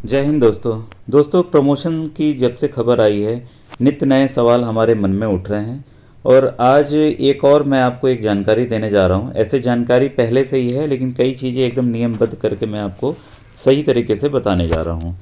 जय हिंद दोस्तों प्रमोशन की जब से खबर आई है नित्य नए सवाल हमारे मन में उठ रहे हैं। और आज एक और मैं आपको एक जानकारी देने जा रहा हूं। ऐसे जानकारी पहले से ही है लेकिन कई चीज़ें एकदम नियमबद्ध करके मैं आपको सही तरीके से बताने जा रहा हूं।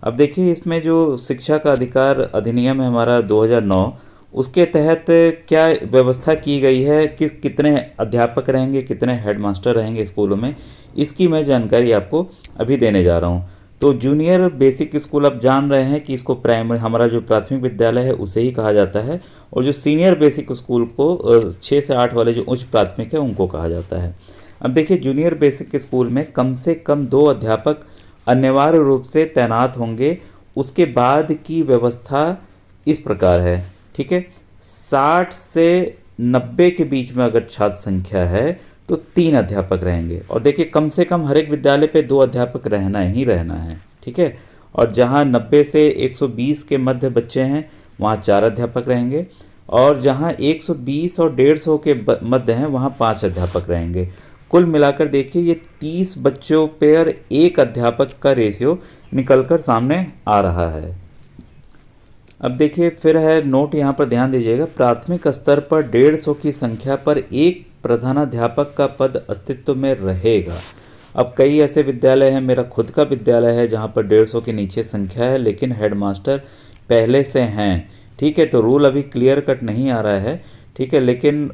अब देखिए, इसमें जो शिक्षा का अधिकार अधिनियम है हमारा 2009, उसके तहत क्या व्यवस्था की गई है, कितने अध्यापक रहेंगे, कितने हेडमास्टर रहेंगे स्कूलों में, इसकी मैं जानकारी आपको अभी देने जा रहा हूँ। तो जूनियर बेसिक स्कूल आप जान रहे हैं कि इसको प्राइमरी, हमारा जो प्राथमिक विद्यालय है उसे ही कहा जाता है। और जो सीनियर बेसिक स्कूल को 6 से 8 वाले जो उच्च प्राथमिक है उनको कहा जाता है। अब देखिए, जूनियर बेसिक स्कूल में कम से कम 2 अध्यापक अनिवार्य रूप से तैनात होंगे। उसके बाद की व्यवस्था इस प्रकार है, ठीक है। 60 से 90 के बीच में अगर छात्र संख्या है तो 3 अध्यापक रहेंगे। और देखिए, कम से कम हर एक विद्यालय पे 2 अध्यापक रहना ही रहना है, ठीक है। और जहाँ 90 से 120 के मध्य बच्चे हैं वहाँ 4 अध्यापक रहेंगे। और जहाँ 120 और 150 के मध्य हैं वहाँ 5 अध्यापक रहेंगे। कुल मिलाकर देखिए, ये 30 बच्चों पर एक अध्यापक का रेशियो निकलकर सामने आ रहा है। अब देखिए, फिर है नोट, यहाँ पर ध्यान दीजिएगा। प्राथमिक स्तर पर 150 की संख्या पर एक प्रधानाध्यापक का पद अस्तित्व में रहेगा। अब कई ऐसे विद्यालय हैं, मेरा खुद का विद्यालय है जहाँ पर 150 के नीचे संख्या है लेकिन हेडमास्टर पहले से हैं, ठीक है। तो रूल अभी क्लियर कट नहीं आ रहा है, ठीक है। लेकिन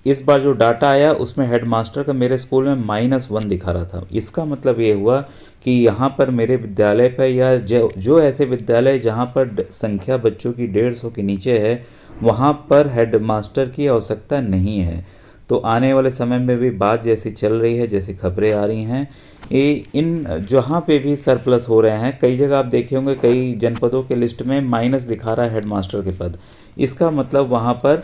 इस बार जो डाटा आया उसमें हेडमास्टर का मेरे स्कूल में -1 दिखा रहा था। इसका मतलब ये हुआ कि यहाँ पर मेरे विद्यालय पर या जो ऐसे विद्यालय जहाँ पर संख्या बच्चों की 150 के नीचे है वहाँ पर हेडमास्टर की आवश्यकता नहीं है। तो आने वाले समय में भी बात जैसी चल रही है, जैसी खबरें आ रही हैं, ये इन जहाँ पे भी सरप्लस हो रहे हैं, कई जगह आप देखे होंगे कई जनपदों के लिस्ट में माइनस दिखा रहा है हेडमास्टर के पद। इसका मतलब वहाँ पर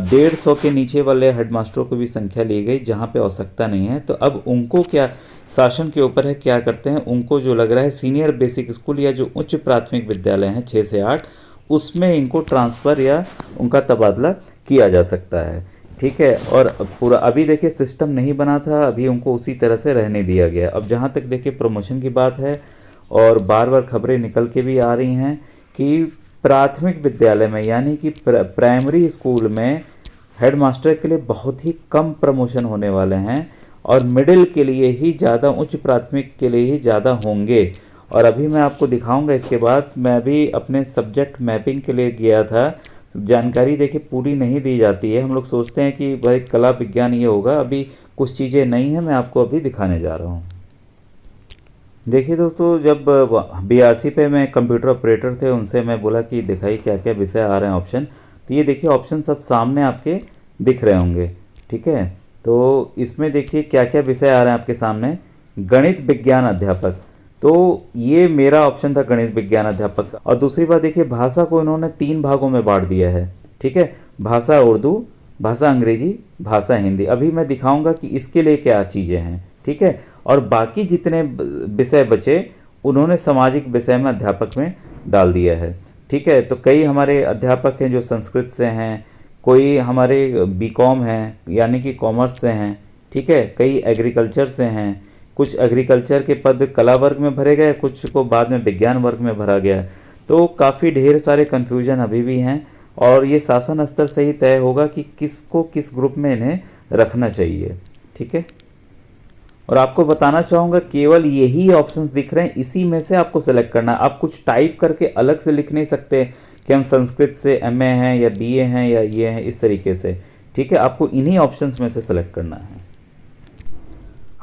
150 के नीचे वाले हेडमास्टरों को भी संख्या ली गई जहाँ पे आवश्यकता नहीं है। तो अब उनको क्या, शासन के ऊपर है, क्या करते हैं, उनको जो लग रहा है सीनियर बेसिक स्कूल या जो उच्च प्राथमिक विद्यालय हैं 6 से 8, उसमें इनको ट्रांसफ़र या उनका तबादला किया जा सकता है, ठीक है। और पूरा अभी देखिए सिस्टम नहीं बना था, अभी उनको उसी तरह से रहने दिया गया। अब जहाँ तक देखिए प्रमोशन की बात है, और बार बार खबरें निकल के भी आ रही हैं कि प्राथमिक विद्यालय में यानी कि प्राइमरी स्कूल में हेडमास्टर के लिए बहुत ही कम प्रमोशन होने वाले हैं और मिडिल के लिए ही ज़्यादा, उच्च प्राथमिक के लिए ही ज़्यादा होंगे। और अभी मैं आपको दिखाऊंगा। इसके बाद मैं भी अपने सब्जेक्ट मैपिंग के लिए गया था। जानकारी देखिए पूरी नहीं दी जाती है, हम लोग सोचते हैं कि भाई कला विज्ञान ये होगा, अभी कुछ चीज़ें नहीं हैं, मैं आपको अभी दिखाने जा रहा हूँ। देखिए दोस्तों, जब बीआरसी पे मैं कंप्यूटर ऑपरेटर थे, उनसे मैं बोला कि दिखाइए क्या क्या विषय आ रहे हैं ऑप्शन। तो ये देखिए ऑप्शन सब सामने आपके दिख रहे होंगे, ठीक है। तो इसमें देखिए क्या क्या विषय आ रहे हैं आपके सामने। गणित विज्ञान अध्यापक, तो ये मेरा ऑप्शन था, गणित विज्ञान अध्यापक। और दूसरी बात देखिए, भाषा को इन्होंने 3 भागों में बांट दिया है, ठीक है। भाषा उर्दू, भाषा अंग्रेजी, भाषा हिंदी। अभी मैं दिखाऊंगा कि इसके लिए क्या चीज़ें हैं, ठीक है। और बाकी जितने विषय बचे उन्होंने सामाजिक विषय में अध्यापक में डाल दिया है, ठीक है। तो कई हमारे अध्यापक हैं जो संस्कृत से हैं, कोई हमारे बीकॉम हैं यानी कि कॉमर्स से हैं, ठीक है। कई एग्रीकल्चर से हैं, कुछ एग्रीकल्चर के पद कला वर्ग में भरे गए, कुछ को बाद में विज्ञान वर्ग में भरा गया। तो काफ़ी ढेर सारे कन्फ्यूजन अभी भी हैं और ये शासन स्तर से ही तय होगा कि किसको किस ग्रुप में इन्हें रखना चाहिए, ठीक है। और आपको बताना चाहूँगा, केवल यही ऑप्शंस दिख रहे हैं, इसी में से आपको सेलेक्ट करना है। आप कुछ टाइप करके अलग से लिख नहीं सकते कि हम संस्कृत से एमए हैं या बीए हैं या ये हैं, इस तरीके से, ठीक है। आपको इन्हीं ऑप्शंस में से सेलेक्ट करना है।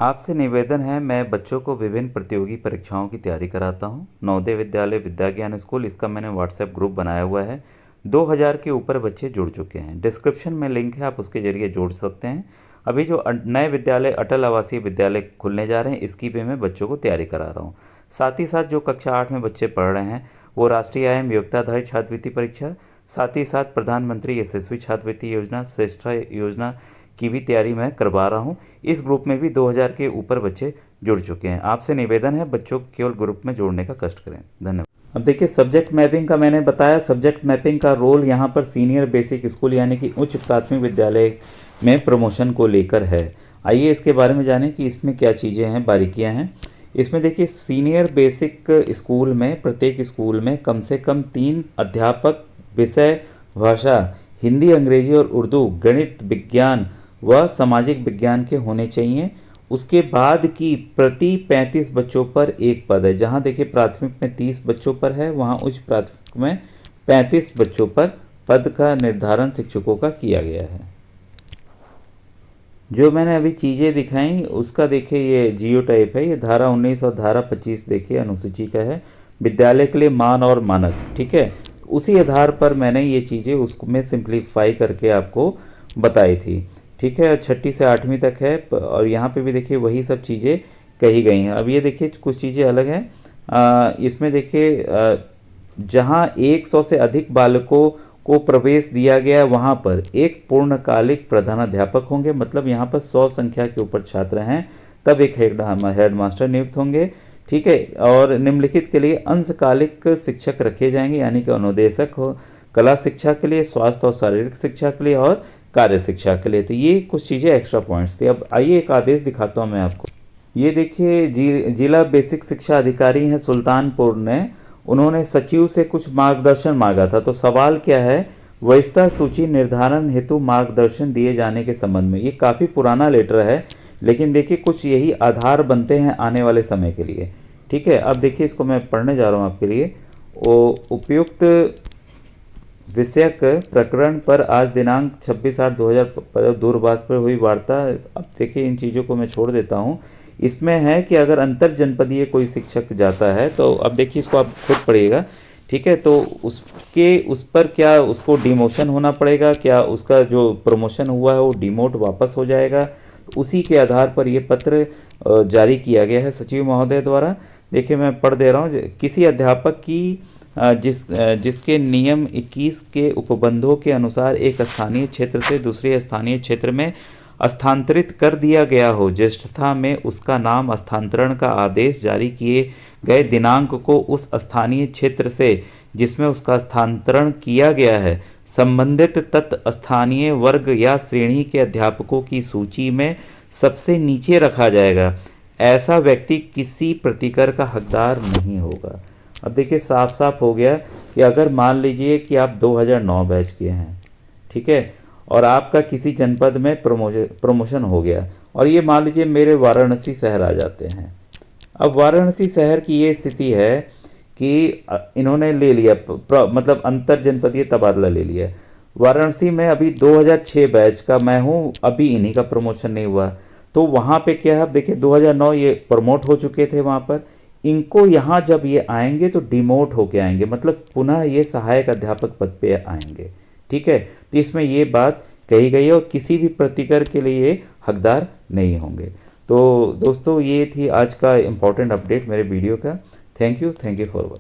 आपसे निवेदन है, मैं बच्चों को विभिन्न प्रतियोगी परीक्षाओं की तैयारी कराता हूँ। नवोदय विद्यालय विद्या ज्ञान स्कूल, इसका मैंने व्हाट्सएप ग्रुप बनाया हुआ है। 2000 के ऊपर बच्चे जुड़ चुके हैं। डिस्क्रिप्शन में लिंक है, आप उसके जरिए जोड़ सकते हैं। अभी जो नए विद्यालय अटल आवासीय विद्यालय खुलने जा रहे हैं, इसकी भी मैं बच्चों को तैयारी करा रहा हूँ। साथ ही साथ जो कक्षा 8 में बच्चे पढ़ रहे हैं वो राष्ट्रीय आय योग्यताधारी छात्रवृत्ति परीक्षा, साथ ही साथ प्रधानमंत्री यशस्वी छात्रवृत्ति योजना, श्रेष्ठा योजना की भी तैयारी मैं करवा रहा हूँ। इस ग्रुप में भी 2000 के ऊपर बच्चे जुड़ चुके हैं। आपसे निवेदन है, बच्चों को केवल ग्रुप में जोड़ने का कष्ट करें। धन्यवाद। अब देखिए, सब्जेक्ट मैपिंग का मैंने बताया। सब्जेक्ट मैपिंग का रोल यहाँ पर सीनियर बेसिक स्कूल यानी कि उच्च प्राथमिक विद्यालय में प्रमोशन को लेकर है। आइए इसके बारे में जानें कि इसमें क्या चीज़ें हैं, बारीकियां हैं। इसमें देखिए सीनियर बेसिक स्कूल में, प्रत्येक स्कूल में कम से कम 3 अध्यापक विषय भाषा हिंदी, अंग्रेजी और उर्दू, गणित, विज्ञान व सामाजिक विज्ञान के होने चाहिए। उसके बाद की प्रति 35 बच्चों पर एक पद है। जहाँ देखिए प्राथमिक में 30 बच्चों पर है, वहाँ उच्च प्राथमिक में 35 बच्चों पर पद का निर्धारण शिक्षकों का किया गया है। जो मैंने अभी चीज़ें दिखाई उसका देखिए ये जियो टाइप है, ये धारा 19 और धारा 25 देखिए अनुसूची का है, विद्यालय के लिए मान और मानक, ठीक है। उसी आधार पर मैंने ये चीज़ें उसमें सिंप्लीफाई करके आपको बताई थी, ठीक है। 6ठी से 8वीं तक है और यहाँ पे भी देखिए वही सब चीज़ें कही गई हैं। अब ये देखिए कुछ चीज़ें अलग हैं। इसमें देखिए जहाँ 100 से अधिक बालकों को प्रवेश दिया गया है वहाँ पर एक पूर्णकालिक प्रधानाध्यापक होंगे, मतलब यहाँ पर 100 संख्या के ऊपर छात्र हैं तब एक हेड मास्टर नियुक्त होंगे, ठीक है। और निम्नलिखित के लिए अंशकालिक शिक्षक रखे जाएंगे, यानी कि अनुदेशक हो कला शिक्षा के लिए, स्वास्थ्य और शारीरिक शिक्षा के लिए और कार्य शिक्षा के लिए। तो ये कुछ चीज़ें एक्स्ट्रा पॉइंट्स थी। अब आइए एक आदेश दिखाता हूँ मैं आपको। ये देखिए जिला बेसिक शिक्षा अधिकारी हैं सुल्तानपुर ने, उन्होंने सचिव से कुछ मार्गदर्शन मांगा था। तो सवाल क्या है, वरिष्ठता सूची निर्धारण हेतु मार्गदर्शन दिए जाने के संबंध में। ये काफ़ी पुराना लेटर है, लेकिन देखिए कुछ यही आधार बनते हैं आने वाले समय के लिए, ठीक है। अब देखिए इसको मैं पढ़ने जा रहा हूँ आपके लिए। उपयुक्त विषयक प्रकरण पर आज दिनांक 26/8/2015 दूरभाष पर हुई वार्ता। अब देखिए इन चीज़ों को मैं छोड़ देता हूँ। इसमें है कि अगर अंतर जनपदीय कोई शिक्षक जाता है तो अब देखिए इसको आप खुद पढ़िएगा, ठीक है। तो उस पर क्या उसको डिमोशन होना पड़ेगा, क्या उसका जो प्रमोशन हुआ है वो डिमोट वापस हो जाएगा, तो उसी के आधार पर ये पत्र जारी किया गया है सचिव महोदय द्वारा। देखिए मैं पढ़ दे रहा हूँ। किसी अध्यापक की जिसके नियम 21 के उपबंधों के अनुसार एक स्थानीय क्षेत्र से दूसरे स्थानीय क्षेत्र में स्थानांतरित कर दिया गया हो, ज्येष्ठता में उसका नाम स्थानांतरण का आदेश जारी किए गए दिनांक को उस स्थानीय क्षेत्र से जिसमें उसका स्थानांतरण किया गया है संबंधित तत्स्थानीय वर्ग या श्रेणी के अध्यापकों की सूची में सबसे नीचे रखा जाएगा। ऐसा व्यक्ति किसी प्रतिकर का हकदार नहीं होगा। अब देखिए साफ साफ हो गया कि अगर मान लीजिए कि आप 2009 बैच के हैं, ठीक है, और आपका किसी जनपद में प्रमोशन हो गया और ये मान लीजिए मेरे वाराणसी शहर आ जाते हैं। अब वाराणसी शहर की ये स्थिति है कि इन्होंने ले लिया मतलब अंतर जनपदीय तबादला ले लिया। वाराणसी में अभी 2006 बैच का मैं हूँ, अभी इन्हीं का प्रमोशन नहीं हुआ। तो वहाँ पे क्या है, अब देखिए 2009 ये प्रमोट हो चुके थे वहाँ पर, इनको यहाँ जब ये आएंगे तो डिमोट होके आएंगे, मतलब पुनः ये सहायक अध्यापक पद पे आएंगे, ठीक है। तो इसमें ये बात कही गई है और किसी भी प्रतिकर के लिए हकदार नहीं होंगे। तो दोस्तों ये थी आज का इम्पोर्टेंट अपडेट मेरे वीडियो का। Thank you for watching.